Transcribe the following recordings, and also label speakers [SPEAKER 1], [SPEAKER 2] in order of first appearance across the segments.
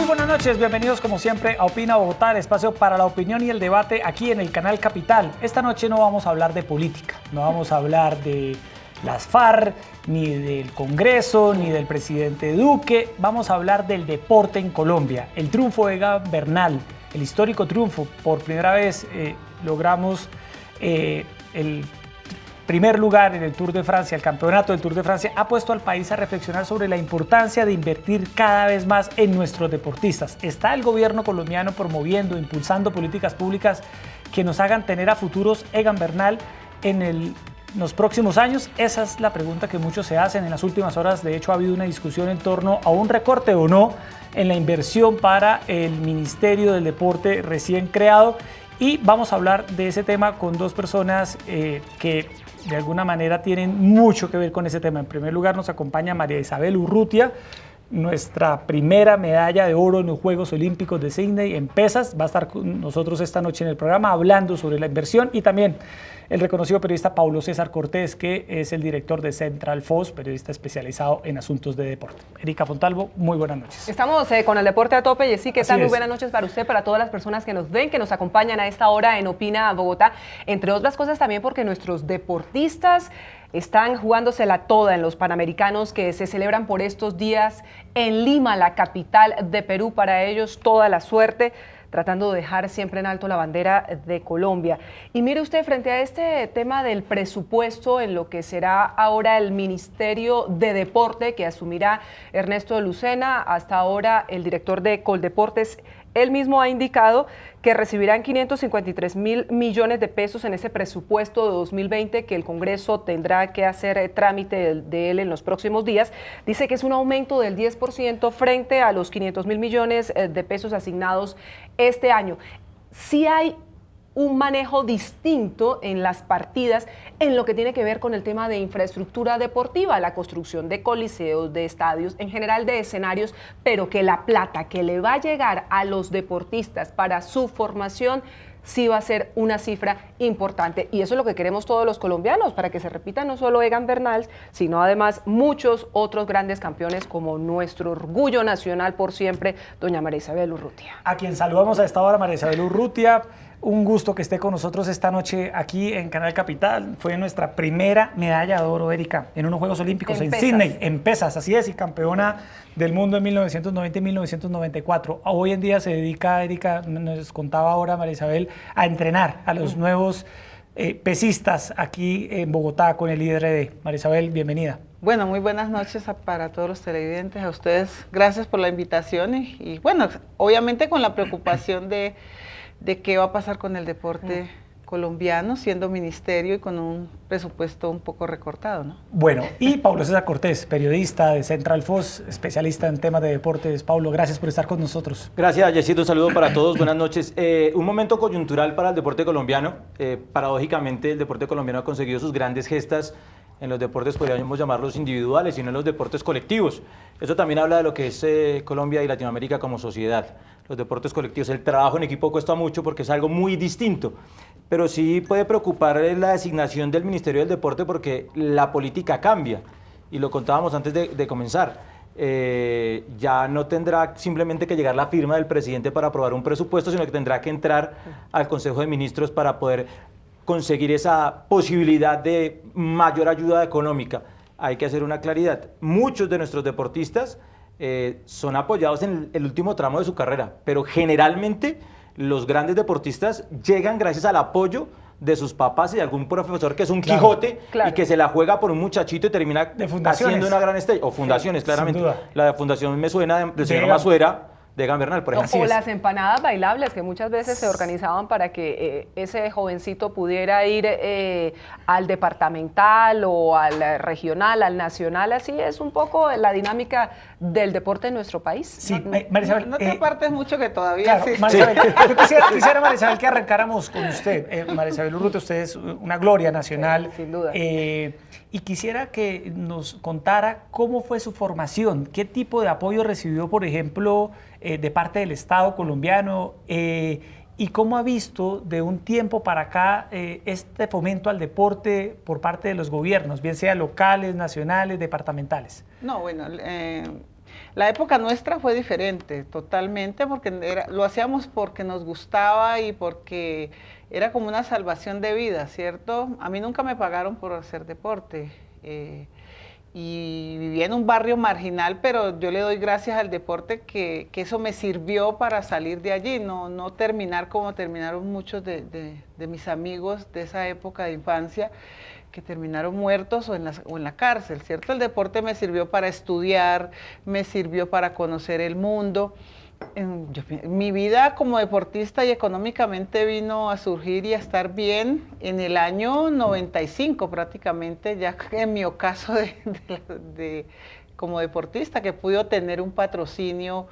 [SPEAKER 1] buenas noches, bienvenidos como siempre a Opina Bogotá, el espacio para la opinión y el debate aquí en el canal Capital. Esta noche no vamos a hablar de política, no vamos a hablar de las FARC, ni del Congreso, ni del presidente Duque. Vamos a hablar del deporte en Colombia. El triunfo de Egan Bernal, el histórico triunfo. Por primera vez logramos el primer lugar en el Tour de Francia, el campeonato del Tour de Francia, ha puesto al país a reflexionar sobre la importancia de invertir cada vez más en nuestros deportistas. ¿Está el gobierno colombiano promoviendo, impulsando políticas públicas que nos hagan tener a futuros Egan Bernal en los próximos años? Esa es la pregunta que muchos se hacen. En las últimas horas, de hecho, ha habido una discusión en torno a un recorte o no en la inversión para el Ministerio del Deporte recién creado. Y vamos a hablar de ese tema con dos personas que de alguna manera tienen mucho que ver con ese tema. En primer lugar nos acompaña María Isabel Urrutia, nuestra primera medalla de oro en los Juegos Olímpicos de Sydney en pesas. Va a estar con nosotros esta noche en el programa hablando sobre la inversión, y también el reconocido periodista Paulo César Cortés, que es el director de Central Fox, periodista especializado en asuntos de deporte. Erika Fontalvo, muy buenas noches.
[SPEAKER 2] Estamos con el deporte a tope, Jessy, ¿qué tal?
[SPEAKER 1] Muy
[SPEAKER 2] buenas noches para usted, para todas las personas que nos ven, que nos acompañan a esta hora en Opina Bogotá, entre otras cosas también porque nuestros deportistas están jugándosela toda en los Panamericanos que se celebran por estos días en Lima, la capital de Perú. Para ellos toda la suerte, tratando de dejar siempre en alto la bandera de Colombia. Y mire usted, frente a este tema del presupuesto en lo que será ahora el Ministerio de Deporte, que asumirá Ernesto Lucena, hasta ahora el director de Coldeportes, él mismo ha indicado que recibirán 553.000 millones de pesos en ese presupuesto de 2020 que el Congreso tendrá que hacer trámite de él en los próximos días. Dice que es un aumento del 10% frente a los 500.000 millones de pesos asignados este año. Sí hay un manejo distinto en las partidas en lo que tiene que ver con el tema de infraestructura deportiva, la construcción de coliseos, de estadios, en general de escenarios, pero que la plata que le va a llegar a los deportistas para su formación sí va a ser una cifra importante, y eso es lo que queremos todos los colombianos, para que se repita no solo Egan Bernal, sino además muchos otros grandes campeones como nuestro orgullo nacional por siempre, doña María Isabel Urrutia.
[SPEAKER 1] A quien saludamos a esta hora, María Isabel Urrutia. Un gusto que esté con nosotros esta noche aquí en Canal Capital. Fue nuestra primera medalla de oro, Erika, en unos Juegos Olímpicos en Sydney, en pesas, así es, y campeona del mundo en 1990 y 1994. Hoy en día se dedica, Erika, nos contaba ahora María Isabel, a entrenar a los nuevos pesistas aquí en Bogotá con el IDRD. María Isabel, bienvenida.
[SPEAKER 3] Bueno, muy buenas noches para todos los televidentes, a ustedes. Gracias por la invitación y bueno, obviamente con la preocupación de qué va a pasar con el deporte colombiano, siendo ministerio y con un presupuesto un poco recortado, ¿no?
[SPEAKER 1] Bueno, y Paulo César Cortés, periodista de Central Fox, especialista en temas de deportes. Paulo, gracias por estar con nosotros.
[SPEAKER 4] Gracias, Yesito, un saludo para todos, buenas noches. Un momento coyuntural para el deporte colombiano. Paradójicamente, el deporte colombiano ha conseguido sus grandes gestas en los deportes, podríamos llamarlos individuales, sino en los deportes colectivos. Eso también habla de lo que es Colombia y Latinoamérica como sociedad. Los deportes colectivos, el trabajo en equipo cuesta mucho porque es algo muy distinto, pero sí puede preocupar la designación del Ministerio del Deporte porque la política cambia, y lo contábamos antes de comenzar. Ya no tendrá simplemente que llegar la firma del presidente para aprobar un presupuesto, sino que tendrá que entrar al Consejo de Ministros para poder conseguir esa posibilidad de mayor ayuda económica. Hay que hacer una claridad. Muchos de nuestros deportistas son apoyados en el último tramo de su carrera, pero generalmente los grandes deportistas llegan gracias al apoyo de sus papás y de algún profesor que es un Quijote y que se la juega por un muchachito y termina haciendo una gran estrella. O fundaciones, claramente. La fundación me suena del señor Masuera, de Egan Bernal, por ejemplo.
[SPEAKER 2] O las empanadas bailables que muchas veces se organizaban para que ese jovencito pudiera ir al departamental o al regional, al nacional. Así es un poco la dinámica del deporte en nuestro país.
[SPEAKER 1] Sí, María Isabel,
[SPEAKER 3] no te apartes mucho que todavía
[SPEAKER 1] claro, María Isabel, yo quisiera, María Isabel, que arrancáramos con usted. María Isabel Urrutia, usted es una gloria nacional.
[SPEAKER 2] Sin duda.
[SPEAKER 1] Y quisiera que nos contara cómo fue su formación, qué tipo de apoyo recibió, por ejemplo, de parte del Estado colombiano, y cómo ha visto de un tiempo para acá este fomento al deporte por parte de los gobiernos, bien sea locales, nacionales, departamentales.
[SPEAKER 3] No, bueno, La época nuestra fue diferente, totalmente, porque lo hacíamos porque nos gustaba y porque era como una salvación de vida, ¿cierto? A mí nunca me pagaron por hacer deporte. Y vivía en un barrio marginal, pero yo le doy gracias al deporte que eso me sirvió para salir de allí, no terminar como terminaron muchos de mis amigos de esa época de infancia, que terminaron muertos o en la cárcel, ¿cierto? El deporte me sirvió para estudiar, me sirvió para conocer el mundo. Mi vida como deportista y económicamente vino a surgir y a estar bien en el año 95 prácticamente, ya en mi ocaso como deportista, que pude obtener un patrocinio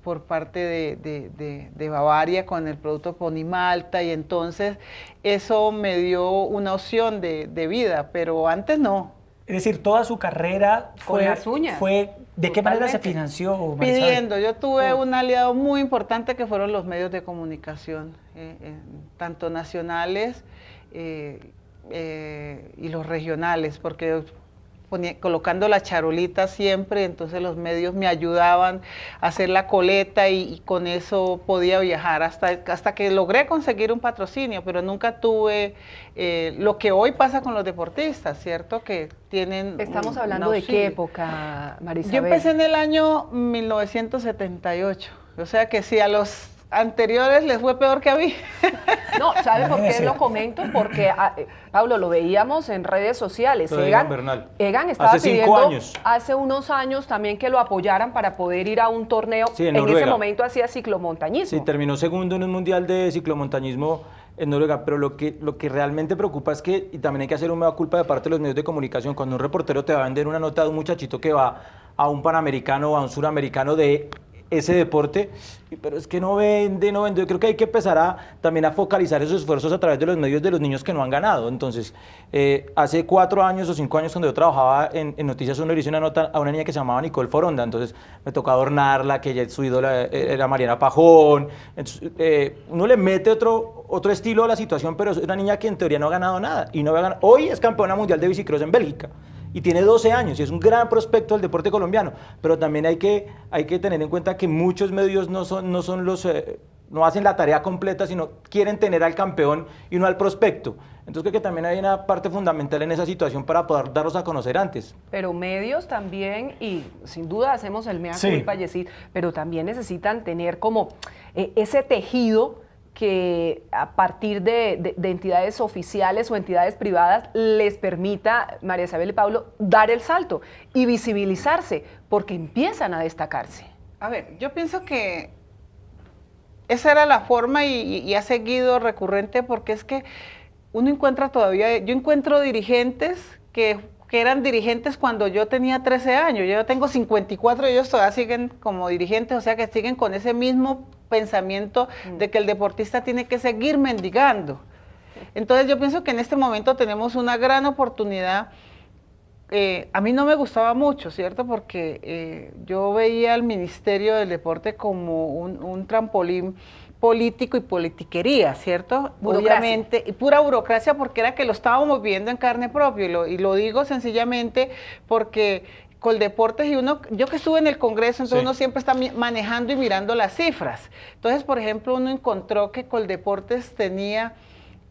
[SPEAKER 3] por parte de Bavaria con el producto Ponimalta, y entonces eso me dio una opción de vida, pero antes no.
[SPEAKER 1] Es decir, toda su carrera
[SPEAKER 2] Con las uñas.
[SPEAKER 1] ¿De qué manera se
[SPEAKER 2] Totalmente.
[SPEAKER 1] financió, María Isabel?
[SPEAKER 3] Pidiendo. Yo tuve un aliado muy importante que fueron los medios de comunicación, tanto nacionales y los regionales, porque colocando la charolita siempre, entonces los medios me ayudaban a hacer la coleta y con eso podía viajar hasta que logré conseguir un patrocinio, pero nunca tuve lo que hoy pasa con los deportistas, ¿cierto? Que tienen
[SPEAKER 2] Estamos
[SPEAKER 3] un
[SPEAKER 2] hablando de qué
[SPEAKER 3] auxilio.
[SPEAKER 2] época, María
[SPEAKER 3] Yo
[SPEAKER 2] Isabel.
[SPEAKER 3] empecé en el año 1978, o sea que si a los anteriores les fue peor que a mí.
[SPEAKER 2] No, ¿sabe por qué
[SPEAKER 1] Imagínese.
[SPEAKER 2] lo comento? Porque, Pablo, lo veíamos en redes sociales.
[SPEAKER 4] Lo de Egan Bernal.
[SPEAKER 2] Egan estaba
[SPEAKER 4] Hace 5
[SPEAKER 2] pidiendo
[SPEAKER 4] años.
[SPEAKER 2] hace unos años también que lo apoyaran para poder ir a un torneo.
[SPEAKER 4] Sí, en
[SPEAKER 2] ese
[SPEAKER 4] Noruega.
[SPEAKER 2] momento hacía ciclomontañismo.
[SPEAKER 4] Sí, terminó segundo en un mundial de ciclomontañismo en Noruega, pero lo que realmente preocupa es que, y también hay que hacer un mea culpa de parte de los medios de comunicación, cuando un reportero te va a vender una nota de un muchachito que va a un panamericano o a un suramericano de ese deporte, pero es que no vende. Yo creo que hay que empezar también a focalizar esos esfuerzos a través de los medios de los niños que no han ganado. Entonces, hace 4 años o 5 años cuando yo trabajaba en Noticias 1, le hice una nota a una niña que se llamaba Nicole Foronda, entonces me tocó adornarla, que ella, su ídola era Mariana Pajón. Entonces, uno le mete otro estilo a la situación, pero es una niña que en teoría no ha ganado nada, y no había ganado. Hoy es campeona mundial de bicicross en Bélgica, y tiene 12 años, y es un gran prospecto del deporte colombiano, pero también hay que tener en cuenta que muchos medios no hacen la tarea completa, sino quieren tener al campeón y no al prospecto. Entonces creo que también hay una parte fundamental en esa situación para poder darlos a conocer antes.
[SPEAKER 2] Pero medios también, y sin duda hacemos el mea culpa, Yesid, pero también necesitan tener como ese tejido que a partir de entidades oficiales o entidades privadas les permita, María Isabel y Pablo, dar el salto y visibilizarse, porque empiezan a destacarse.
[SPEAKER 3] A ver, yo pienso que esa era la forma y ha seguido recurrente, porque es que uno encuentra todavía, yo encuentro dirigentes que eran dirigentes cuando yo tenía 13 años, yo tengo 54 y ellos todavía siguen como dirigentes, o sea que siguen con ese mismo pensamiento de que el deportista tiene que seguir mendigando. Entonces yo pienso que en este momento tenemos una gran oportunidad. A mí no me gustaba mucho, ¿cierto? Porque yo veía al Ministerio del Deporte como un trampolín político y politiquería, ¿cierto?
[SPEAKER 2] Burocracia.
[SPEAKER 3] Obviamente, y pura burocracia, porque era que lo estábamos viviendo en carne propia, y lo digo sencillamente porque Coldeportes, yo que estuve en el Congreso, entonces
[SPEAKER 4] Sí.
[SPEAKER 3] uno siempre está manejando y mirando las cifras. Entonces, por ejemplo, uno encontró que Coldeportes tenía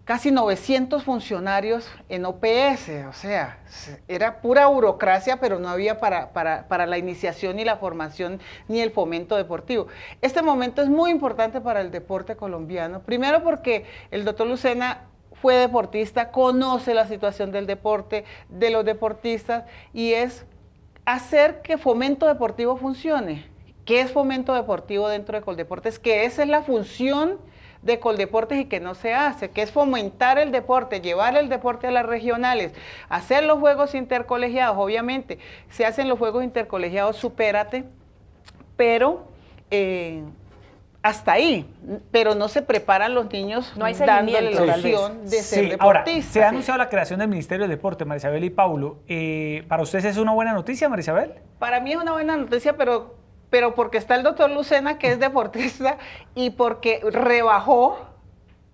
[SPEAKER 3] casi 900 funcionarios en OPS, o sea, era pura burocracia, pero no había para la iniciación ni la formación ni el fomento deportivo. Este momento es muy importante para el deporte colombiano, primero porque el doctor Lucena fue deportista, conoce la situación del deporte, de los deportistas, y es hacer que fomento deportivo funcione. ¿Qué es fomento deportivo dentro de Coldeportes? Que esa es la función de Coldeportes y que no se hace, que es fomentar el deporte, llevar el deporte a las regionales, hacer los juegos intercolegiados. Obviamente se hacen los juegos intercolegiados, supérate, pero hasta ahí, pero no se preparan los niños
[SPEAKER 2] No hay
[SPEAKER 3] dándole
[SPEAKER 2] seguimiento,
[SPEAKER 3] la
[SPEAKER 2] tal vez.
[SPEAKER 3] opción de ser
[SPEAKER 1] Ahora,
[SPEAKER 3] deportista.
[SPEAKER 1] se ha anunciado la creación del Ministerio del Deporte, María Isabel y Paulo. ¿Para ustedes es una buena noticia, María Isabel?
[SPEAKER 3] Para mí es una buena noticia, pero porque está el doctor Lucena, que es deportista, y porque rebajó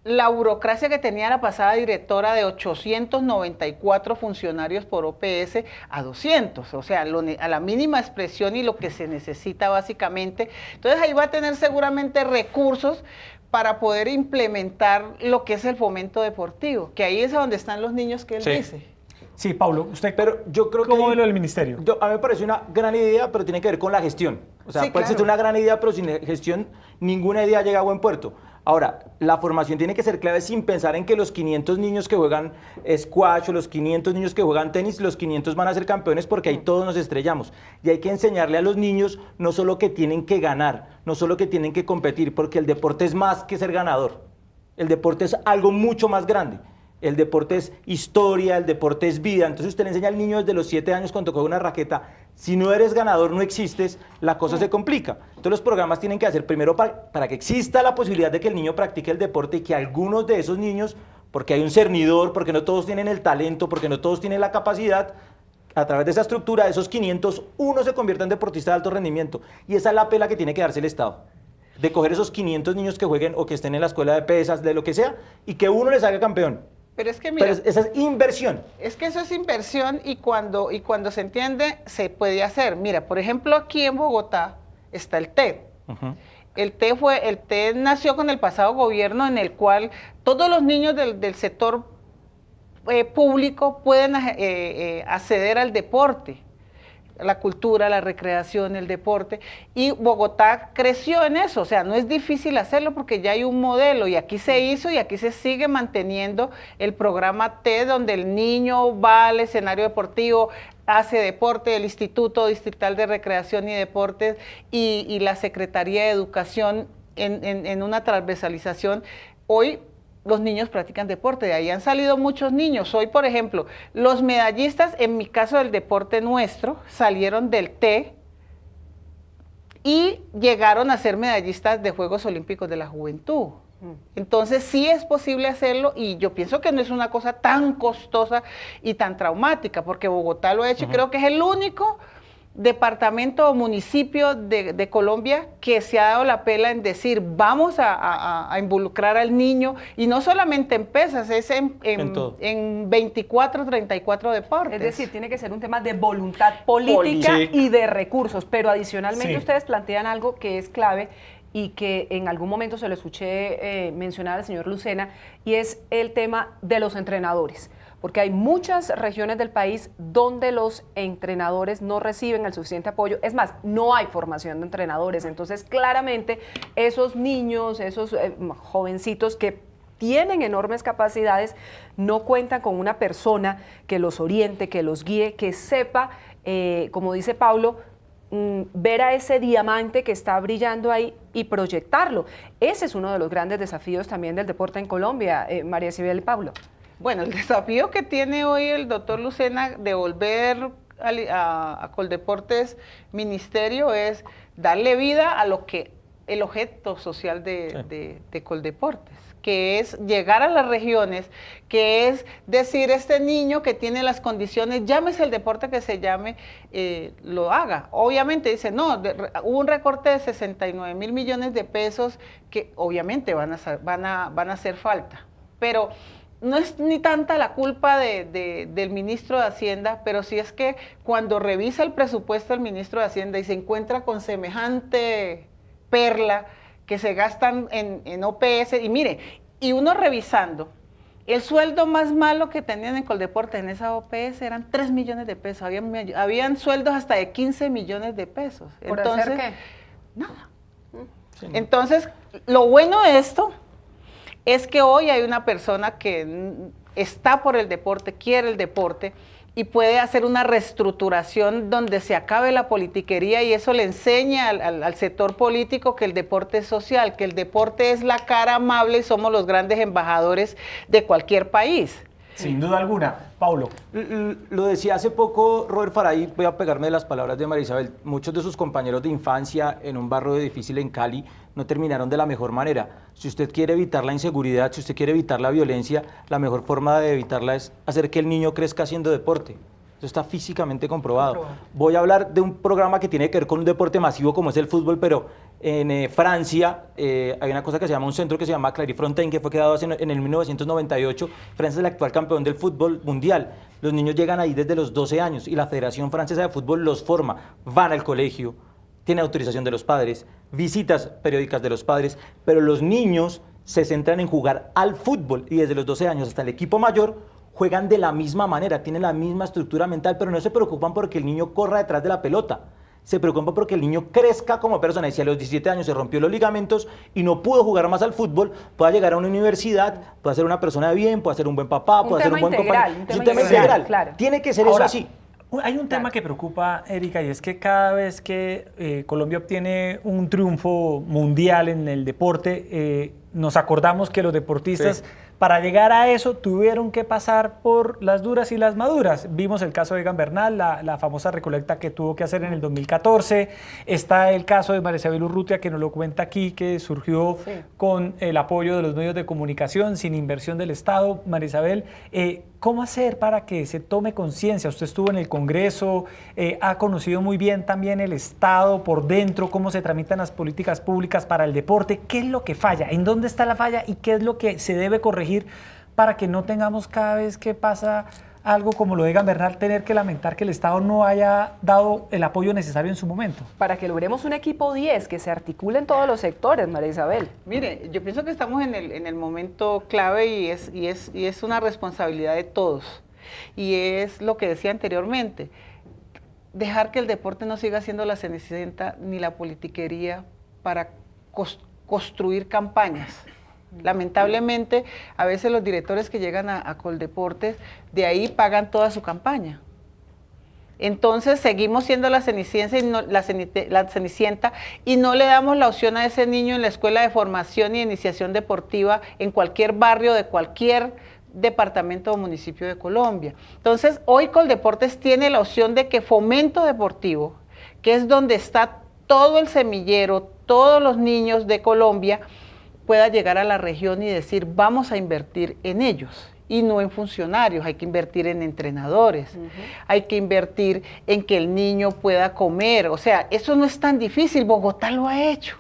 [SPEAKER 3] la burocracia que tenía la pasada directora de 894 funcionarios por OPS a 200, o sea, a la mínima expresión y lo que se necesita básicamente. Entonces ahí va a tener seguramente recursos para poder implementar lo que es el fomento deportivo, que ahí es donde están los niños que él dice.
[SPEAKER 1] Sí, Paulo, usted,
[SPEAKER 4] Pero yo creo
[SPEAKER 1] ¿cómo
[SPEAKER 4] que
[SPEAKER 1] ve lo del ministerio?
[SPEAKER 4] a mí me parece una gran idea, pero tiene que ver con la gestión. O sea,
[SPEAKER 3] Sí,
[SPEAKER 4] puede ser
[SPEAKER 3] claro.
[SPEAKER 4] una gran idea, pero sin gestión ninguna idea llega a buen puerto. Ahora, la formación tiene que ser clave sin pensar en que los 500 niños que juegan squash o los 500 niños que juegan tenis, los 500 van a ser campeones porque ahí todos nos estrellamos. Y hay que enseñarle a los niños no solo que tienen que ganar, no solo que tienen que competir, porque el deporte es más que ser ganador. El deporte es algo mucho más grande. El deporte es historia, el deporte es vida. Entonces usted le enseña al niño desde los 7 años cuando coge una raqueta, si no eres ganador, no existes, la cosa se complica. Entonces los programas tienen que hacer primero para que exista la posibilidad de que el niño practique el deporte y que algunos de esos niños, porque hay un cernidor, porque no todos tienen el talento, porque no todos tienen la capacidad, a través de esa estructura, de esos 500, uno se convierta en deportista de alto rendimiento. Y esa es la pela que tiene que darse el Estado. De coger esos 500 niños que jueguen o que estén en la escuela de pesas, de lo que sea, y que uno les haga campeón.
[SPEAKER 3] Pero es que mira,
[SPEAKER 4] Pero esa es inversión.
[SPEAKER 3] es que eso es inversión y cuando se entiende se puede hacer. Mira, por ejemplo, aquí en Bogotá está el TED. El TED nació con el pasado gobierno en el cual todos los niños del sector público pueden acceder al deporte, la cultura, la recreación, el deporte, y Bogotá creció en eso, o sea, no es difícil hacerlo porque ya hay un modelo y aquí se hizo y aquí se sigue manteniendo el programa TED donde el niño va al escenario deportivo, hace deporte, el Instituto Distrital de Recreación y Deportes y la Secretaría de Educación en una transversalización. Hoy los niños practican deporte, de ahí han salido muchos niños. Hoy, por ejemplo, los medallistas, en mi caso del deporte nuestro, salieron del TED y llegaron a ser medallistas de Juegos Olímpicos de la Juventud. Entonces sí es posible hacerlo y yo pienso que no es una cosa tan costosa y tan traumática, porque Bogotá lo ha hecho y creo que es el único departamento o municipio de Colombia que se ha dado la pela en decir vamos a involucrar al niño y no solamente en pesas, es en 24, 34 deportes.
[SPEAKER 2] Es decir, tiene que ser un tema de voluntad política
[SPEAKER 4] Sí.
[SPEAKER 2] y de recursos, pero adicionalmente
[SPEAKER 1] Sí.
[SPEAKER 2] ustedes plantean algo que es clave y que en algún momento se lo escuché mencionar al señor Lucena, y es el tema de los entrenadores. Porque hay muchas regiones del país donde los entrenadores no reciben el suficiente apoyo. Es más, no hay formación de entrenadores. Entonces, claramente, esos niños, esos jovencitos que tienen enormes capacidades, no cuentan con una persona que los oriente, que los guíe, que sepa, como dice Paulo, ver a ese diamante que está brillando ahí y proyectarlo. Ese es uno de los grandes desafíos también del deporte en Colombia, María Sibel y Paulo.
[SPEAKER 3] Bueno, el desafío que tiene hoy el doctor Lucena de volver a Coldeportes Ministerio es darle vida a lo que el objeto social de Coldeportes, que es llegar a las regiones, que es decir, este niño que tiene las condiciones, llámese el deporte que se llame, lo haga. Obviamente dice, no, hubo un recorte de 69 mil millones de pesos que obviamente van a hacer falta, pero no es ni tanta la culpa del ministro de Hacienda, pero sí es que cuando revisa el presupuesto del ministro de Hacienda y se encuentra con semejante perla que se gastan en OPS, y mire, y uno revisando, el sueldo más malo que tenían en Coldeporte en esa OPS eran 3 millones de pesos, habían sueldos hasta de 15 millones de pesos.
[SPEAKER 2] ¿Por
[SPEAKER 3] Entonces,
[SPEAKER 2] hacer qué?
[SPEAKER 3] nada.
[SPEAKER 4] Sí.
[SPEAKER 3] Entonces, lo bueno de esto es que hoy hay una persona que está por el deporte, quiere el deporte y puede hacer una reestructuración donde se acabe la politiquería y eso le enseña al sector político que el deporte es social, que el deporte es la cara amable y somos los grandes embajadores de cualquier país.
[SPEAKER 1] Sin duda alguna. Paulo.
[SPEAKER 4] Lo decía hace poco Robert Faray, voy a pegarme de las palabras de María Isabel. Muchos de sus compañeros de infancia en un barrio difícil en Cali no terminaron de la mejor manera. Si usted quiere evitar la inseguridad, si usted quiere evitar la violencia, la mejor forma de evitarla es hacer que el niño crezca haciendo deporte. Eso está físicamente comprobado. Voy a hablar de un programa que tiene que ver con un deporte masivo como es el fútbol, pero en Francia hay una cosa que se llama un centro que se llama Clairefontaine, que fue creado en el 1998. Francia es el actual campeón del fútbol mundial. Los niños llegan ahí desde los 12 años y la Federación Francesa de Fútbol los forma. Van al colegio, tiene autorización de los padres, visitas periódicas de los padres, pero los niños se centran en jugar al fútbol y desde los 12 años hasta el equipo mayor juegan de la misma manera, tienen la misma estructura mental, pero no se preocupan porque el niño corra detrás de la pelota. Se preocupan porque el niño crezca como persona. Y si a los 17 años se rompió los ligamentos y no pudo jugar más al fútbol, pueda llegar a una universidad, pueda ser una persona de bien, pueda ser un buen papá, pueda ser un buen compañero.
[SPEAKER 2] Un tema integral, claro.
[SPEAKER 4] Tiene que ser
[SPEAKER 1] Ahora,
[SPEAKER 4] eso así.
[SPEAKER 1] Hay un tema que preocupa, Erika, y es que cada vez que Colombia obtiene un triunfo mundial en el deporte, nos acordamos que los deportistas, para llegar a eso, tuvieron que pasar por las duras y las maduras. Vimos el caso de Egan Bernal, la famosa recolecta que tuvo que hacer en el 2014. Está el caso de María Isabel Urrutia, que nos lo cuenta aquí, que surgió con el apoyo de los medios de comunicación, sin inversión del Estado. María Isabel, ¿cómo hacer para que se tome conciencia? Usted estuvo en el Congreso, ha conocido muy bien también el Estado por dentro, cómo se tramitan las políticas públicas para el deporte. ¿Qué es lo que falla? ¿En dónde está la falla? ¿Y qué es lo que se debe corregir para que no tengamos cada vez que pasa algo como lo de Egan Bernal, tener que lamentar que el Estado no haya dado el apoyo necesario en su momento?
[SPEAKER 2] Para que logremos un equipo 10 que se articule en todos los sectores, María Isabel.
[SPEAKER 3] Mire, yo pienso que estamos en el momento clave y es una responsabilidad de todos. Y es lo que decía anteriormente, dejar que el deporte no siga siendo la cenicienta ni la politiquería para construir campañas. Lamentablemente, a veces los directores que llegan a Coldeportes, de ahí pagan toda su campaña. Entonces seguimos siendo la cenicienta y no le damos la opción a ese niño en la escuela de formación y iniciación deportiva en cualquier barrio de cualquier departamento o municipio de Colombia. Entonces hoy Coldeportes tiene la opción de que Fomento Deportivo, que es donde está todo el semillero, todos los niños de Colombia, pueda llegar a la región y decir, vamos a invertir en ellos, y no en funcionarios, hay que invertir en entrenadores, hay que invertir en que el niño pueda comer, o sea, eso no es tan difícil, Bogotá lo ha hecho,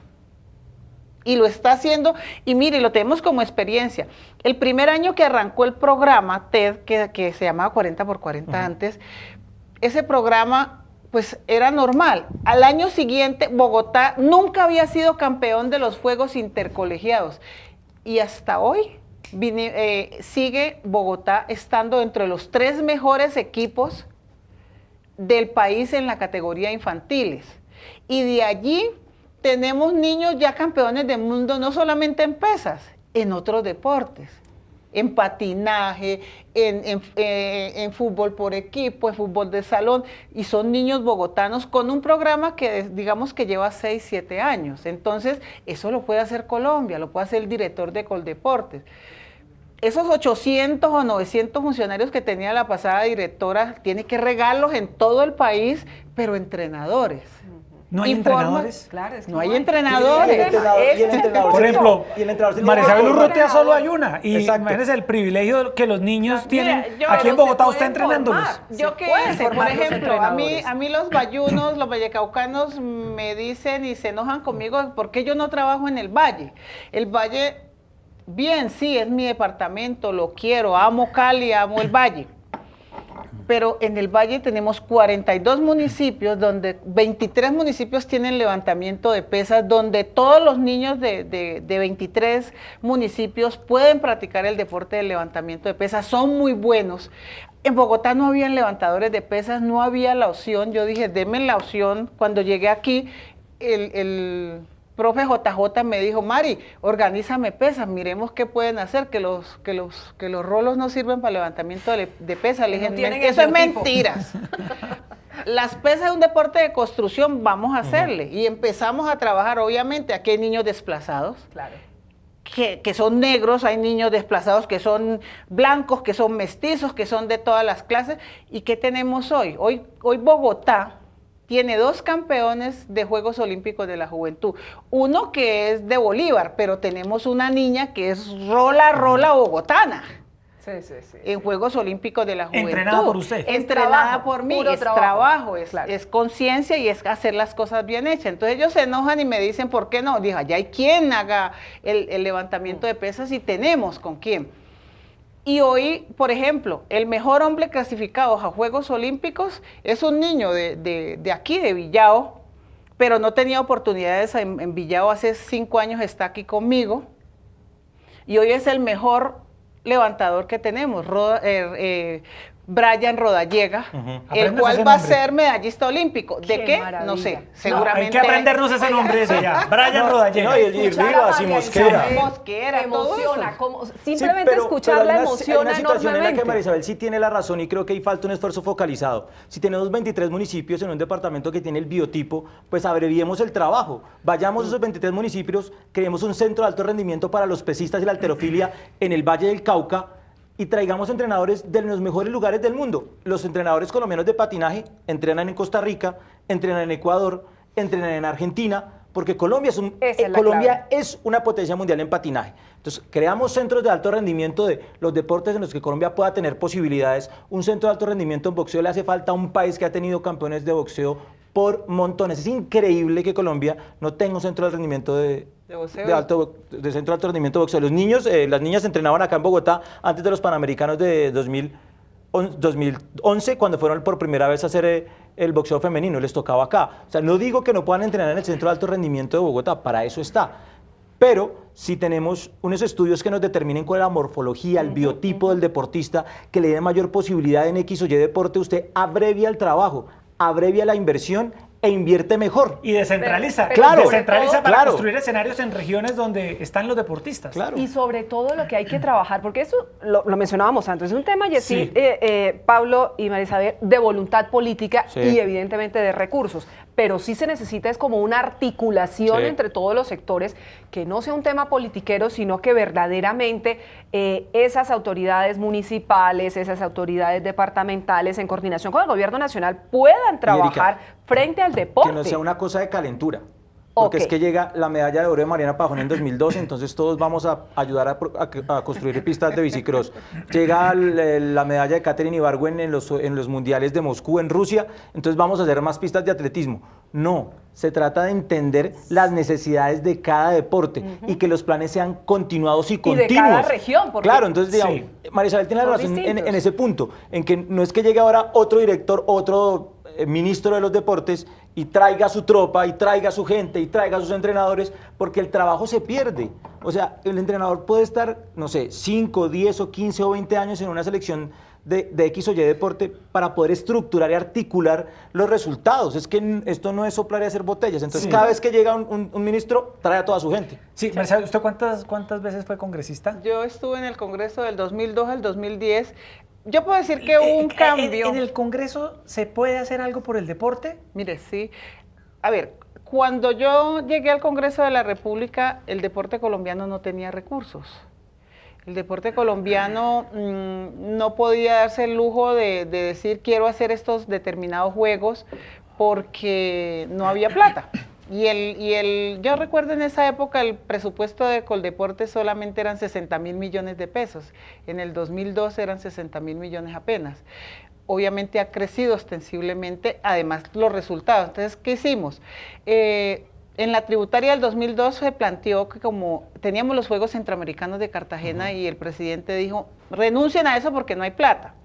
[SPEAKER 3] y lo está haciendo, y mire, lo tenemos como experiencia. El primer año que arrancó el programa TED, que se llamaba 40x40 antes, ese programa pues era normal. Al año siguiente, Bogotá nunca había sido campeón de los Juegos Intercolegiados. Y hasta hoy sigue Bogotá estando entre los 3 mejores equipos del país en la categoría infantiles. Y de allí tenemos niños ya campeones del mundo, no solamente en pesas, en otros deportes. En patinaje, en fútbol por equipo, en fútbol de salón, y son niños bogotanos con un programa que digamos que lleva 6, 7 años. Entonces, eso lo puede hacer Colombia, lo puede hacer el director de Coldeportes. Esos 800 o 900 funcionarios que tenía la pasada directora, tiene que regarlos en todo el país, pero entrenadores.
[SPEAKER 1] ¿No hay entrenadores?
[SPEAKER 2] Claro, es que
[SPEAKER 3] no hay entrenadores.
[SPEAKER 1] Por ejemplo, María Isabel Urrutia solo hay una. Y
[SPEAKER 4] Exacto.
[SPEAKER 1] imagínense el privilegio que los niños tienen.
[SPEAKER 3] Mira,
[SPEAKER 1] Aquí en Bogotá usted entrenándolos.
[SPEAKER 3] Yo que
[SPEAKER 2] pueden
[SPEAKER 3] por
[SPEAKER 2] formar los
[SPEAKER 3] ejemplo,
[SPEAKER 2] entrenadores.
[SPEAKER 3] a mí los vallunos, los vallecaucanos me dicen y se enojan conmigo porque yo no trabajo en el Valle. El Valle, bien, sí, es mi departamento, lo quiero, amo Cali, amo el Valle. Pero en el Valle tenemos 42 municipios, donde 23 municipios tienen levantamiento de pesas, donde todos los niños de 23 municipios pueden practicar el deporte del levantamiento de pesas, son muy buenos. En Bogotá no habían levantadores de pesas, no había la opción, yo dije, denme la opción. Cuando llegué aquí, el profe JJ me dijo, Mari, organízame pesas, miremos qué pueden hacer, que los rolos no sirven para levantamiento de pesas. Le dije, eso es mentiras. Las pesas es un deporte de construcción, vamos a hacerle. Y empezamos a trabajar, obviamente, aquí hay niños desplazados.
[SPEAKER 2] Claro.
[SPEAKER 3] Que son negros, hay niños desplazados que son blancos, que son mestizos, que son de todas las clases. ¿Y qué tenemos hoy? Hoy Bogotá tiene 2 campeones de Juegos Olímpicos de la Juventud. Uno que es de Bolívar, pero tenemos una niña que es rola bogotana. en Juegos Olímpicos de la Juventud.
[SPEAKER 1] Entrenada por usted.
[SPEAKER 3] Entrenada
[SPEAKER 2] trabajo,
[SPEAKER 3] por mí,
[SPEAKER 2] puro
[SPEAKER 3] es
[SPEAKER 2] trabajo.
[SPEAKER 3] trabajo,
[SPEAKER 2] Claro.
[SPEAKER 3] es conciencia y es hacer las cosas bien hechas. Entonces ellos se enojan y me dicen, ¿por qué no? Dijo, allá hay quien haga el levantamiento de pesas y tenemos con quién. Y hoy, por ejemplo, el mejor hombre clasificado a Juegos Olímpicos es un niño de aquí, de Villao, pero no tenía oportunidades en Villao. Hace 5 años está aquí conmigo y hoy es el mejor levantador que tenemos, Brian Rodallega, el
[SPEAKER 1] Apréndase
[SPEAKER 3] cual
[SPEAKER 1] ese
[SPEAKER 3] va a
[SPEAKER 1] nombre.
[SPEAKER 3] ser medallista olímpico. ¿De
[SPEAKER 2] Qué
[SPEAKER 3] qué?
[SPEAKER 2] maravilla.
[SPEAKER 3] No sé,
[SPEAKER 2] No,
[SPEAKER 3] seguramente.
[SPEAKER 1] Hay que aprendernos ese nombre ese ya. Brian Rodallega.
[SPEAKER 4] No, y
[SPEAKER 2] Escuchar a
[SPEAKER 4] Rivas y
[SPEAKER 2] María
[SPEAKER 4] Mosquera.
[SPEAKER 2] Isabel
[SPEAKER 3] Mosquera, todo
[SPEAKER 2] emociona,
[SPEAKER 3] eso.
[SPEAKER 2] como,
[SPEAKER 4] Sí,
[SPEAKER 2] simplemente escucharla
[SPEAKER 4] hay
[SPEAKER 2] emociona
[SPEAKER 4] una situación en la que
[SPEAKER 2] enormemente.
[SPEAKER 4] María Isabel sí tiene la razón y creo que ahí falta un esfuerzo focalizado. Si tenemos 23 municipios en un departamento que tiene el biotipo, pues abreviemos el trabajo. Vayamos a esos 23 municipios, creemos un centro de alto rendimiento para los pesistas y la halterofilia en el Valle del Cauca y traigamos entrenadores de los mejores lugares del mundo. Los entrenadores colombianos de patinaje entrenan en Costa Rica, entrenan en Ecuador, entrenan en Argentina, porque Colombia
[SPEAKER 2] Esa es la
[SPEAKER 4] Colombia
[SPEAKER 2] clave.
[SPEAKER 4] es una potencia mundial en patinaje. Entonces, creamos centros de alto rendimiento de los deportes en los que Colombia pueda tener posibilidades. Un centro de alto rendimiento en boxeo le hace falta a un país que ha tenido campeones de boxeo por montones. Es increíble que Colombia no tenga un centro de rendimiento de
[SPEAKER 3] boxeo.
[SPEAKER 4] centro de alto rendimiento de boxeo. Los niños, las niñas entrenaban acá en Bogotá antes de los Panamericanos de 2011, cuando fueron por primera vez a hacer el boxeo femenino, les tocaba acá. O sea, no digo que no puedan entrenar en el Centro de Alto Rendimiento de Bogotá, para eso está. Pero si tenemos unos estudios que nos determinen cuál es la morfología, el biotipo del deportista, que le dé mayor posibilidad en X o Y deporte, usted abrevia el trabajo, abrevia la inversión e invierte mejor.
[SPEAKER 1] Y descentraliza.
[SPEAKER 2] Pero
[SPEAKER 4] Claro,
[SPEAKER 1] Descentraliza para
[SPEAKER 4] claro.
[SPEAKER 1] construir escenarios en regiones donde están los deportistas.
[SPEAKER 4] Claro.
[SPEAKER 2] Y sobre todo lo que hay que trabajar, porque eso lo mencionábamos antes, es un tema, Yesí,
[SPEAKER 1] Sí.
[SPEAKER 2] Pablo y María Isabel, de voluntad política
[SPEAKER 4] Sí.
[SPEAKER 2] y evidentemente de recursos, pero sí se necesita es como una articulación
[SPEAKER 4] Sí.
[SPEAKER 2] entre todos los sectores, que no sea un tema politiquero, sino que verdaderamente esas autoridades municipales, esas autoridades departamentales, en coordinación con el gobierno nacional, puedan trabajar frente al deporte.
[SPEAKER 4] Que no sea una cosa de calentura. Porque
[SPEAKER 2] Ok.
[SPEAKER 4] es que llega la medalla de oro de Mariana Pajón en 2012, entonces todos vamos a ayudar a construir pistas de bicicross. Llega la medalla de Katherine Ibargüen en los mundiales de Moscú, en Rusia, entonces vamos a hacer más pistas de atletismo. No, se trata de entender las necesidades de cada deporte y que los planes sean continuados y
[SPEAKER 2] de
[SPEAKER 4] continuos.
[SPEAKER 2] cada región, porque-
[SPEAKER 4] Claro, entonces digamos,
[SPEAKER 1] Sí.
[SPEAKER 4] María Isabel tiene
[SPEAKER 2] Son
[SPEAKER 4] razón
[SPEAKER 2] distintos.
[SPEAKER 4] en ese punto, en que no es que llegue ahora otro director, otro ministro de los deportes y traiga su tropa y traiga su gente y traiga sus entrenadores, porque el trabajo se pierde. O sea, el entrenador puede estar, no sé, 5, 10 o 15 o 20 años en una selección de X o Y deporte para poder estructurar y articular los resultados. Es que esto no es soplar y hacer botellas. Entonces,
[SPEAKER 1] Sí.
[SPEAKER 4] cada vez que llega un ministro, trae a toda su gente.
[SPEAKER 1] Sí, Marcelo, ¿usted cuántas veces fue congresista?
[SPEAKER 3] Yo estuve en el Congreso del 2002 al 2010. Yo puedo decir que hubo un cambio.
[SPEAKER 1] ¿En el Congreso se puede hacer algo por el deporte?
[SPEAKER 3] Mire, sí. A ver, cuando yo llegué al Congreso de la República, el deporte colombiano no tenía recursos. El deporte colombiano no podía darse el lujo de decir quiero hacer estos determinados juegos porque no había plata. Yo recuerdo en esa época el presupuesto de Coldeporte solamente eran 60.000 millones de pesos. En el 2012 eran 60.000 millones apenas. Obviamente ha crecido ostensiblemente, además los resultados. Entonces, ¿qué hicimos? En la tributaria del 2012 se planteó que como teníamos los Juegos Centroamericanos de Cartagena y el presidente dijo, renuncien a eso porque no hay plata.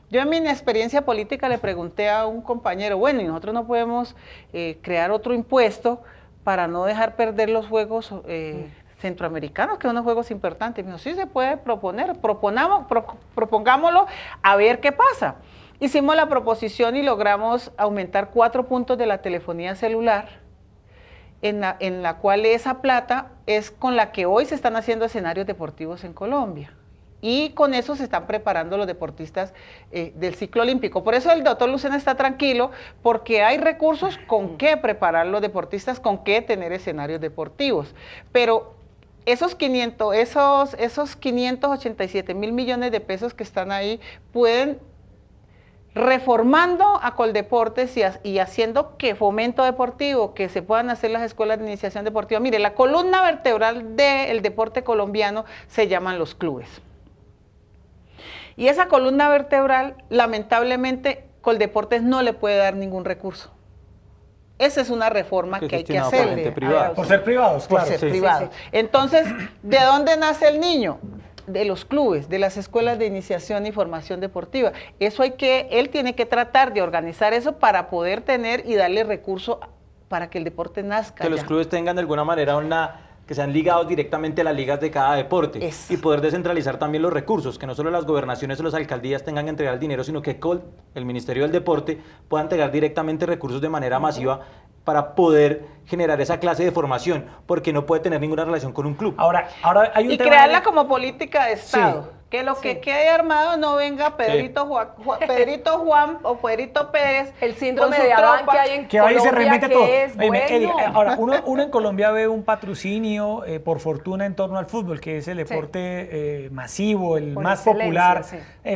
[SPEAKER 3] Yo en mi experiencia política le pregunté a un compañero, bueno, y nosotros no podemos crear otro impuesto para no dejar perder los Juegos Centroamericanos, que son unos juegos importantes. Me dijo, sí se puede proponer, propongámoslo a ver qué pasa. Hicimos la proposición y logramos aumentar 4 puntos de la telefonía celular, en la cual esa plata es con la que hoy se están haciendo escenarios deportivos en Colombia. Y con eso se están preparando los deportistas del ciclo olímpico. Por eso el doctor Lucena está tranquilo, porque hay recursos con qué preparar los deportistas, con qué tener escenarios deportivos. Pero esos 587.000 millones de pesos que están ahí pueden, reformando a Coldeportes y haciendo que fomento deportivo, que se puedan hacer las escuelas de iniciación deportiva. Mire, la columna vertebral del deporte colombiano se llaman los clubes. Y esa columna vertebral, lamentablemente, Coldeportes no le puede dar ningún recurso. Esa es una reforma que hay que hacerle.
[SPEAKER 1] Por ser privados, claro.
[SPEAKER 3] Por ser privados. Entonces, ¿de dónde nace el niño? De los clubes, de las escuelas de iniciación y formación deportiva. Él tiene que tratar de organizar eso para poder tener y darle recursos para que el deporte nazca.
[SPEAKER 4] Que los clubes tengan de alguna manera que sean ligados directamente a las ligas de cada deporte y poder descentralizar también los recursos, que no solo las gobernaciones o las alcaldías tengan que entregar el dinero, sino que el Ministerio del Deporte pueda entregar directamente recursos de manera masiva para poder generar esa clase de formación, porque no puede tener ninguna relación con un club.
[SPEAKER 1] Ahora hay un
[SPEAKER 3] y
[SPEAKER 1] tema
[SPEAKER 3] crearla como política de Estado.
[SPEAKER 1] Sí.
[SPEAKER 3] Que lo que quede armado no venga Pedrito, Pedrito Juan o Pedrito Pérez.
[SPEAKER 2] El síndrome de Adán que hay en
[SPEAKER 1] que ahí se reinvente todo.
[SPEAKER 2] Es bueno.
[SPEAKER 1] Ahora, uno en Colombia ve un patrocinio, por fortuna, en torno al fútbol, que es el deporte masivo, el
[SPEAKER 2] por
[SPEAKER 1] más popular,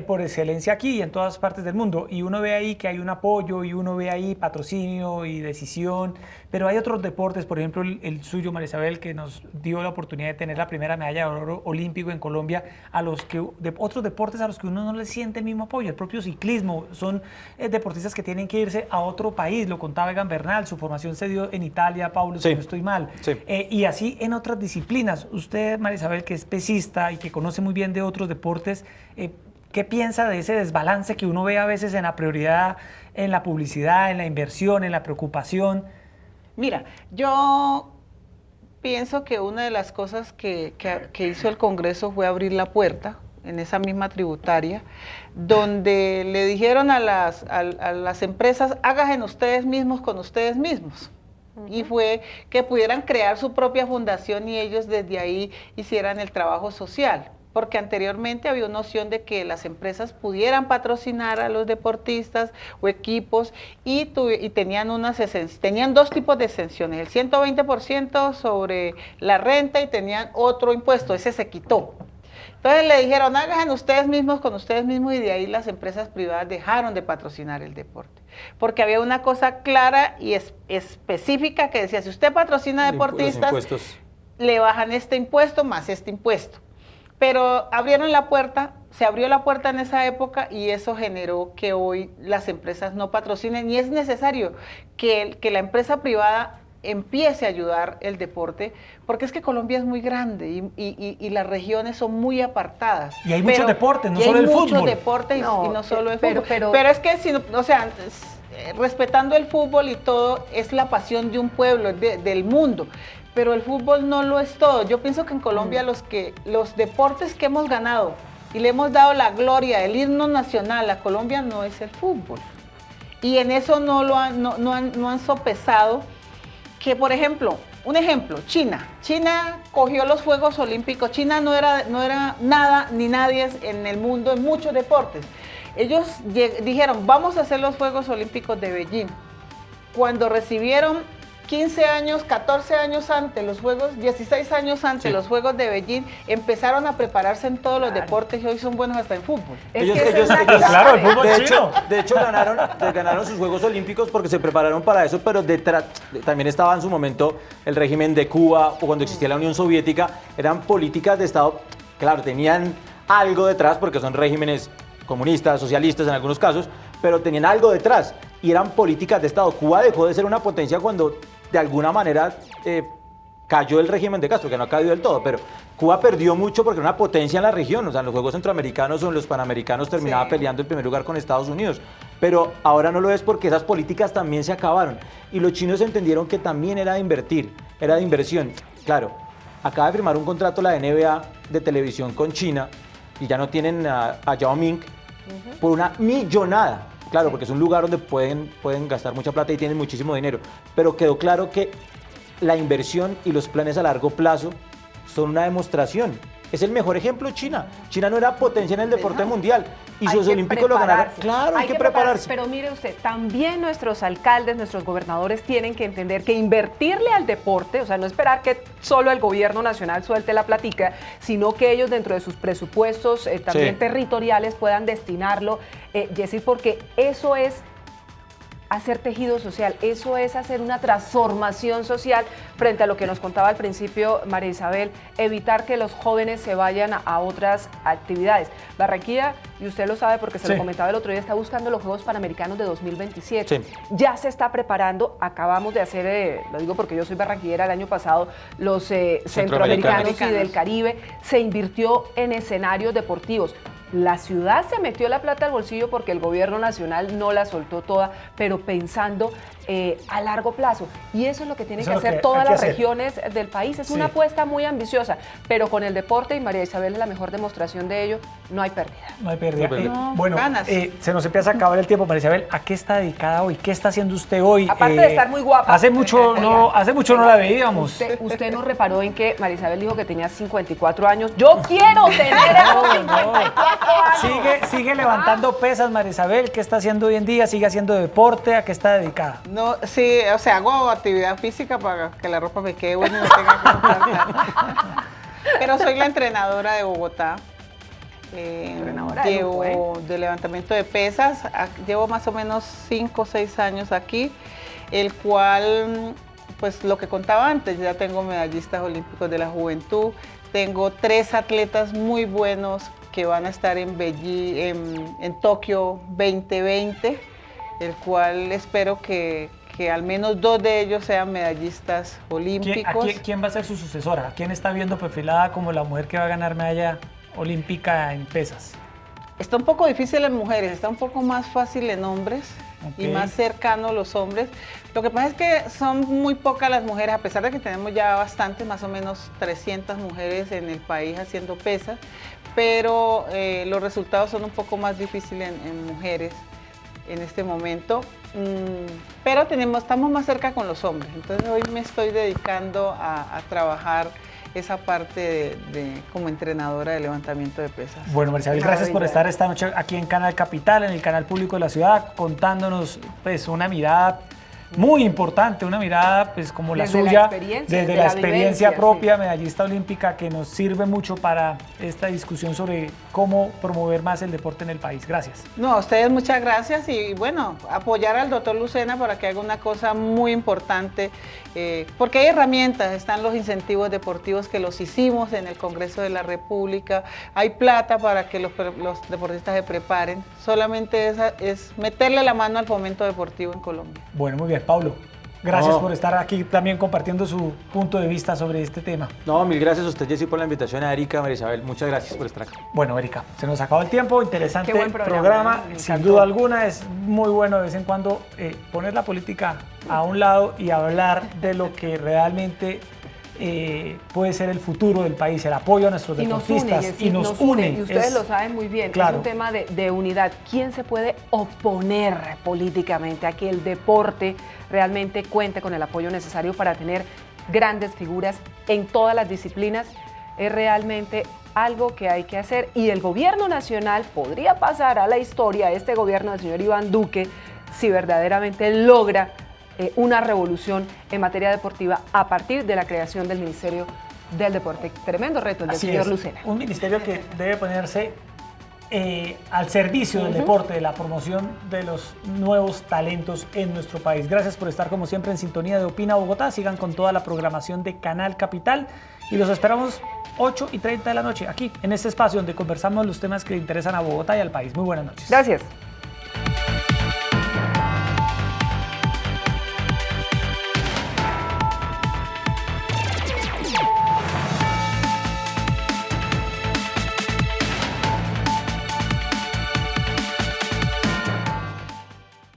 [SPEAKER 2] por
[SPEAKER 1] excelencia aquí y en todas partes del mundo. Y uno ve ahí que hay un apoyo y uno ve ahí patrocinio y decisión. Pero hay otros deportes, por ejemplo, el suyo, María Isabel, que nos dio la oportunidad de tener la primera medalla de oro olímpico en Colombia, otros deportes a los que uno no le siente el mismo apoyo. El propio ciclismo, son deportistas que tienen que irse a otro país. Lo contaba Egan Bernal, su formación se dio en Italia, Paulo, si no estoy mal.
[SPEAKER 4] Sí.
[SPEAKER 1] Y así en otras disciplinas. Usted, María Isabel, que es pesista y que conoce muy bien de otros deportes, ¿qué piensa de ese desbalance que uno ve a veces en la prioridad, en la publicidad, en la inversión, en la preocupación?
[SPEAKER 3] Mira, yo pienso que una de las cosas que hizo el Congreso fue abrir la puerta en esa misma tributaria, donde le dijeron a las empresas, háganse ustedes mismos con ustedes mismos. Y fue que pudieran crear su propia fundación y ellos desde ahí hicieran el trabajo social. Porque anteriormente había una noción de que las empresas pudieran patrocinar a los deportistas o equipos y tenían dos tipos de exenciones, el 120% sobre la renta y tenían otro impuesto, ese se quitó. Entonces le dijeron, háganse ustedes mismos con ustedes mismos y de ahí las empresas privadas dejaron de patrocinar el deporte. Porque había una cosa clara y específica que decía, si usted patrocina deportistas, le bajan este impuesto más este impuesto. Pero se abrió la puerta en esa época y eso generó que hoy las empresas no patrocinen y es necesario que la empresa privada empiece a ayudar el deporte, porque es que Colombia es muy grande y las regiones son muy apartadas.
[SPEAKER 1] Y hay muchos deportes, no solo el fútbol.
[SPEAKER 3] Hay muchos deportes y no solo el fútbol. Pero es que, respetando el fútbol y todo, es la pasión de un pueblo, del mundo. Pero el fútbol no lo es todo. Yo pienso que en Colombia los deportes que hemos ganado y le hemos dado la gloria, el himno nacional a Colombia no es el fútbol. Y en eso no han sopesado que, por ejemplo, China. China cogió los Juegos Olímpicos. China no era nada ni nadie en el mundo en muchos deportes. Ellos dijeron, vamos a hacer los Juegos Olímpicos de Beijing. Cuando recibieron 15 años, 14 años antes, 16 años antes, los Juegos de Beijing, empezaron a prepararse en todos los deportes y hoy son buenos hasta en fútbol.
[SPEAKER 1] Claro, el fútbol chino.
[SPEAKER 4] De hecho, ganaron sus Juegos Olímpicos porque se prepararon para eso, pero detrás también estaba en su momento el régimen de Cuba o cuando existía la Unión Soviética, eran políticas de Estado, claro, tenían algo detrás porque son regímenes comunistas, socialistas en algunos casos, pero tenían algo detrás y eran políticas de Estado. Cuba dejó de ser una potencia cuando de alguna manera cayó el régimen de Castro, que no ha caído del todo, pero Cuba perdió mucho porque era una potencia en la región, o sea, en los Juegos Centroamericanos o en los Panamericanos terminaba peleando en primer lugar con Estados Unidos, pero ahora no lo es porque esas políticas también se acabaron y los chinos entendieron que también era de invertir, era de inversión. Claro, acaba de firmar un contrato la NBA de televisión con China y ya no tienen a Yao Ming por una millonada. Claro, porque es un lugar donde pueden gastar mucha plata y tienen muchísimo dinero, pero quedó claro que la inversión y los planes a largo plazo son una demostración. Es el mejor ejemplo China. China no era potencia en el deporte mundial y sus olímpicos lo ganaron. Claro, hay que prepararse.
[SPEAKER 2] Pero mire usted, también nuestros alcaldes, nuestros gobernadores tienen que entender que invertirle al deporte, o sea, no esperar que solo el gobierno nacional suelte la platica, sino que ellos dentro de sus presupuestos también territoriales puedan destinarlo, Jessy, porque eso es hacer tejido social, eso es hacer una transformación social frente a lo que nos contaba al principio María Isabel, evitar que los jóvenes se vayan a otras actividades. Barranquilla, y usted lo sabe porque se lo comentaba el otro día, está buscando los Juegos Panamericanos de 2027.
[SPEAKER 4] Sí.
[SPEAKER 2] Ya se está preparando, acabamos de hacer, lo digo porque yo soy barranquillera, el año pasado, los centroamericanos y del Caribe, se invirtió en escenarios deportivos. La ciudad se metió la plata al bolsillo porque el gobierno nacional no la soltó toda, pero pensando a largo plazo. Y eso es lo que tienen que hacer todas las regiones del país. Es una apuesta muy ambiciosa, pero con el deporte, y María Isabel es la mejor demustración de ello, no hay pérdida.
[SPEAKER 1] No hay pérdida.
[SPEAKER 3] No,
[SPEAKER 1] bueno,
[SPEAKER 3] ganas.
[SPEAKER 1] se nos empieza a acabar el tiempo, María Isabel. ¿A qué está dedicada hoy? ¿Qué está haciendo usted hoy?
[SPEAKER 2] Aparte de estar muy guapa.
[SPEAKER 1] Hace mucho no la veíamos.
[SPEAKER 2] Usted no reparó en que María Isabel dijo que tenía 54 años. Yo quiero tener esos 54 años.
[SPEAKER 1] Sigue levantando pesas, María Isabel. ¿Qué está haciendo hoy en día? ¿Sigue haciendo deporte? ¿A qué está dedicada?
[SPEAKER 3] No, sí, o sea, hago actividad física para que la ropa me quede buena y no tenga que comprar tanto. Pero soy la entrenadora de Bogotá. Llevo de levantamiento de pesas, llevo más o menos 5 o 6 años aquí, el cual, pues lo que contaba antes, ya tengo medallistas olímpicos de la juventud, tengo 3 atletas muy buenos que van a estar en Tokio 2020, el cual espero que al menos 2 de ellos sean medallistas olímpicos.
[SPEAKER 1] ¿Quién va a ser su sucesora? ¿Quién está viendo perfilada como la mujer que va a ganar medalla olímpica en pesas?
[SPEAKER 3] Está un poco difícil en mujeres, está un poco más fácil en hombres y más cercano a los hombres. Lo que pasa es que son muy pocas las mujeres, a pesar de que tenemos ya bastantes, más o menos 300 mujeres en el país haciendo pesas, pero los resultados son un poco más difíciles en mujeres en este momento, pero estamos más cerca con los hombres. Entonces hoy me estoy dedicando a trabajar esa parte como entrenadora de levantamiento de pesas.
[SPEAKER 1] Bueno, Marcial, gracias por estar esta noche aquí en Canal Capital, en el canal público de la ciudad, contándonos pues una mirada muy importante, una mirada pues como la suya, desde la experiencia propia, medallista olímpica, que nos sirve mucho para esta discusión sobre cómo promover más el deporte en el país. Gracias.
[SPEAKER 3] No, a ustedes muchas gracias y bueno, apoyar al doctor Lucena para que haga una cosa muy importante, porque hay herramientas, están los incentivos deportivos que los hicimos en el Congreso de la República, hay plata para que los deportistas se preparen, solamente es meterle la mano al fomento deportivo en Colombia.
[SPEAKER 1] Bueno, muy bien, Pablo. Gracias por estar aquí también compartiendo su punto de vista sobre este tema.
[SPEAKER 4] No, mil gracias a usted, Jessy, por la invitación, a Erika, María Isabel, muchas gracias por estar acá.
[SPEAKER 1] Bueno, Erika, se nos acabó el tiempo, interesante
[SPEAKER 2] Qué buen programa,
[SPEAKER 1] sin duda alguna, es muy bueno de vez en cuando poner la política a un lado y hablar de lo que realmente puede ser el futuro del país, el apoyo a nuestros deportistas
[SPEAKER 2] y nos une. Y ustedes lo saben muy bien,
[SPEAKER 1] claro.
[SPEAKER 2] Es un tema de unidad. ¿Quién se puede oponer políticamente a que el deporte realmente cuente con el apoyo necesario para tener grandes figuras en todas las disciplinas? Es realmente algo que hay que hacer y el gobierno nacional podría pasar a la historia, este gobierno del señor Iván Duque, si verdaderamente logra una revolución en materia deportiva a partir de la creación del Ministerio del Deporte. Tremendo reto el del señor Lucena.
[SPEAKER 1] Un ministerio que debe ponerse al servicio del deporte, de la promoción de los nuevos talentos en nuestro país. Gracias por estar como siempre en sintonía de Opina Bogotá. Sigan con toda la programación de Canal Capital y los esperamos 8:30 de la noche aquí en este espacio donde conversamos los temas que le interesan a Bogotá y al país. Muy buenas noches.
[SPEAKER 2] Gracias.